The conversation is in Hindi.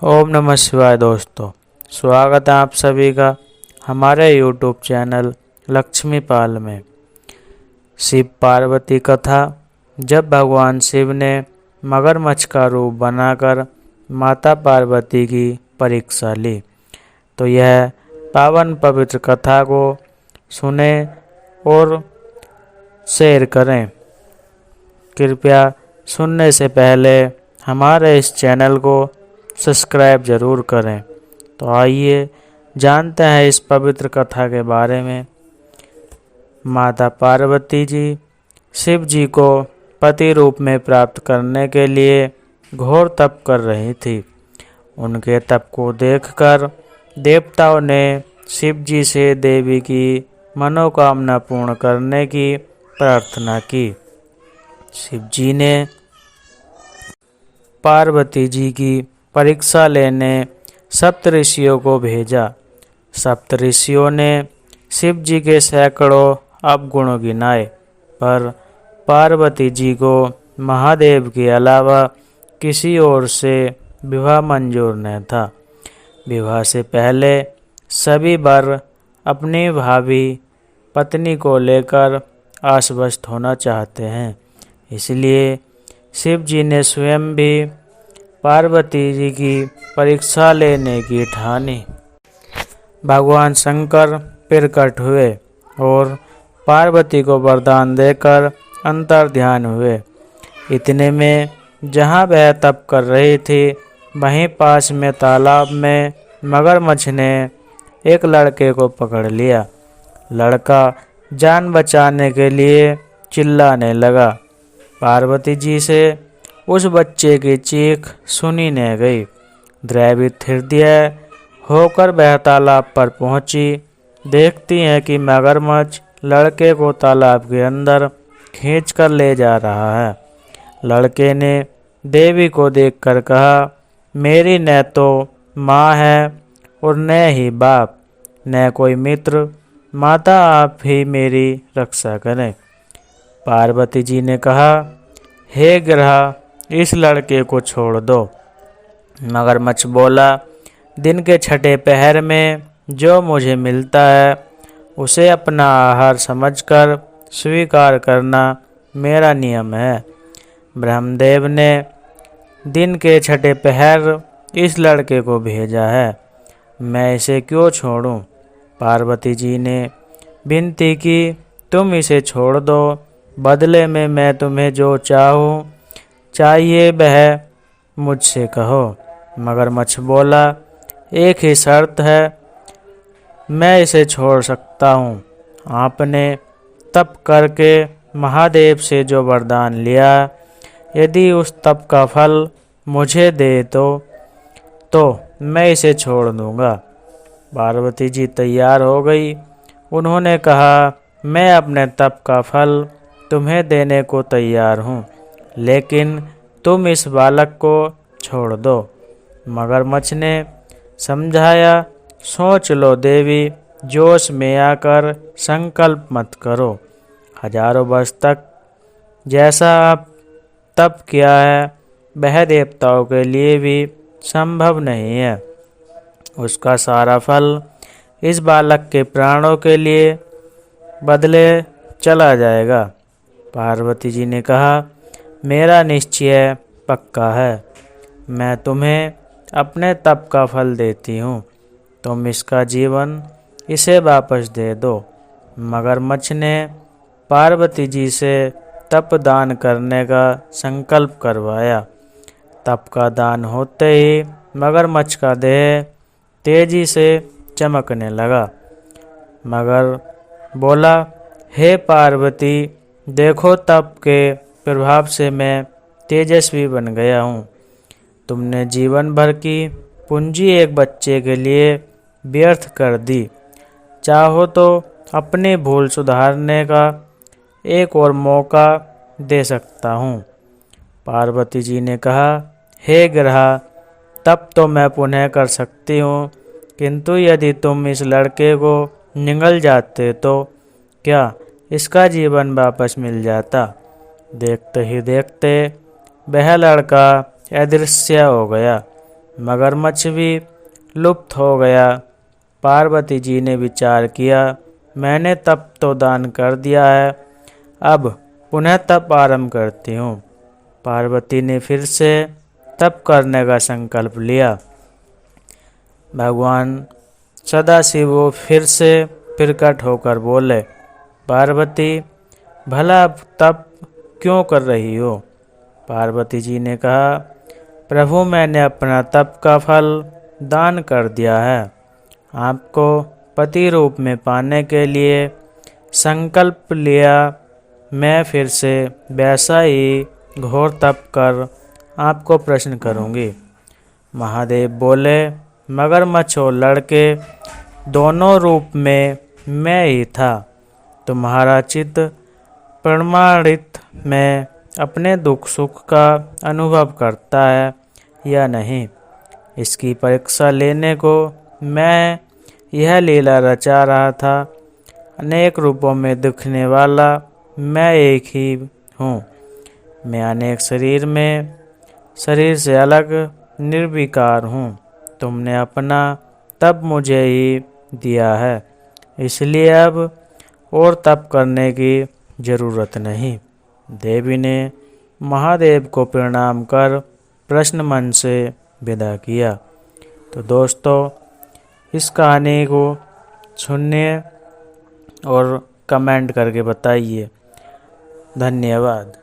ओम नमः शिवाय दोस्तों। स्वागत है आप सभी का हमारे यूट्यूब चैनल लक्ष्मीपाल में। शिव पार्वती कथा। जब भगवान शिव ने मगरमच्छ का रूप बनाकर माता पार्वती की परीक्षा ली तो यह पावन पवित्र कथा को सुने और शेयर करें। कृपया सुनने से पहले हमारे इस चैनल को सब्सक्राइब ज़रूर करें। तो आइए जानते हैं इस पवित्र कथा के बारे में। माता पार्वती जी शिव जी को पति रूप में प्राप्त करने के लिए घोर तप कर रही थी। उनके तप को देखकर देवताओं ने शिव जी से देवी की मनोकामना पूर्ण करने की प्रार्थना की। शिव जी ने पार्वती जी की परीक्षा लेने सप्तऋषियों को भेजा। सप्तऋषियों ने शिव जी के सैकड़ों अवगुण गिनाए, पर पार्वती जी को महादेव के अलावा किसी और से विवाह मंजूर न था। विवाह से पहले सभी वर अपनी भावी पत्नी को लेकर आश्वस्त होना चाहते हैं, इसलिए शिव जी ने स्वयं भी पार्वती जी की परीक्षा लेने की ठानी। भगवान शंकर प्रकट हुए और पार्वती को वरदान देकर अंतर्ध्यान हुए। इतने में जहाँ वह तप कर रही थी वहीं पास में तालाब में मगरमच्छ ने एक लड़के को पकड़ लिया। लड़का जान बचाने के लिए चिल्लाने लगा। पार्वती जी से उस बच्चे की चीख सुनी न गई। द्रवित हृदय होकर वह तालाब पर पहुंची। देखती है कि मगरमच्छ लड़के को तालाब के अंदर खींच कर ले जा रहा है। लड़के ने देवी को देखकर कहा, मेरी न तो माँ है और न ही बाप, न कोई मित्र। माता आप ही मेरी रक्षा करें। पार्वती जी ने कहा, हे ग्रह, इस लड़के को छोड़ दो। मगरमच्छ बोला, दिन के छठे पहर में जो मुझे मिलता है उसे अपना आहार समझकर स्वीकार करना मेरा नियम है। ब्रह्मदेव ने दिन के छठे पहर इस लड़के को भेजा है, मैं इसे क्यों छोड़ूं? पार्वती जी ने विनती की, तुम इसे छोड़ दो, बदले में मैं तुम्हें जो चाहिए वह मुझसे कहो। मगरमच्छ बोला, एक ही शर्त है, मैं इसे छोड़ सकता हूँ। आपने तप करके महादेव से जो वरदान लिया, यदि उस तप का फल मुझे दे तो मैं इसे छोड़ दूँगा। पार्वती जी तैयार हो गई। उन्होंने कहा, मैं अपने तप का फल तुम्हें देने को तैयार हूँ, लेकिन तुम इस बालक को छोड़ दो। मगरमच्छ ने समझाया, सोच लो देवी, जोश में आकर संकल्प मत करो। हजारों वर्ष तक जैसा आप तप किया है वह देवताओं के लिए भी संभव नहीं है। उसका सारा फल इस बालक के प्राणों के लिए बदले चला जाएगा। पार्वती जी ने कहा, मेरा निश्चय पक्का है, मैं तुम्हें अपने तप का फल देती हूँ, तुम इसका जीवन इसे वापस दे दो। मगरमच्छ ने पार्वती जी से तप दान करने का संकल्प करवाया। तप का दान होते ही मगरमच्छ का देह तेजी से चमकने लगा। मगर बोला, हे पार्वती, देखो तप के प्रभाव से मैं तेजस्वी बन गया हूँ। तुमने जीवन भर की पूंजी एक बच्चे के लिए व्यर्थ कर दी। चाहो तो अपनी भूल सुधारने का एक और मौका दे सकता हूँ। पार्वती जी ने कहा, हे ग्रह, तब तो मैं पुनः कर सकती हूँ, किंतु यदि तुम इस लड़के को निगल जाते तो क्या इसका जीवन वापस मिल जाता? देखते ही देखते वह लड़का अदृश्य हो गया। मगरमच्छ भी लुप्त हो गया। पार्वती जी ने विचार किया, मैंने तप तो दान कर दिया है, अब पुनः तप आरंभ करती हूँ। पार्वती ने फिर से तप करने का संकल्प लिया। भगवान सदाशिव फिर से प्रकट होकर बोले, पार्वती भला अब तप क्यों कर रही हो? पार्वती जी ने कहा, प्रभु मैंने अपना तप का फल दान कर दिया है। आपको पति रूप में पाने के लिए संकल्प लिया। मैं फिर से वैसा ही घोर तप कर आपको प्रश्न करूंगी। महादेव बोले, मगरमच्छ और लड़के दोनों रूप में मैं ही था। तुम्हारा चित्त प्रमाणित में अपने दुख सुख का अनुभव करता है या नहीं, इसकी परीक्षा लेने को मैं यह लीला रचा रहा था। अनेक रूपों में दिखने वाला मैं एक ही हूँ। मैं अनेक शरीर से अलग निर्विकार हूँ। तुमने अपना तप मुझे ही दिया है, इसलिए अब और तप करने की जरूरत नहीं। देवी ने महादेव को प्रणाम कर प्रश्न मन से विदा किया। तो दोस्तों, इस कहानी को सुनिए और कमेंट करके बताइए। धन्यवाद।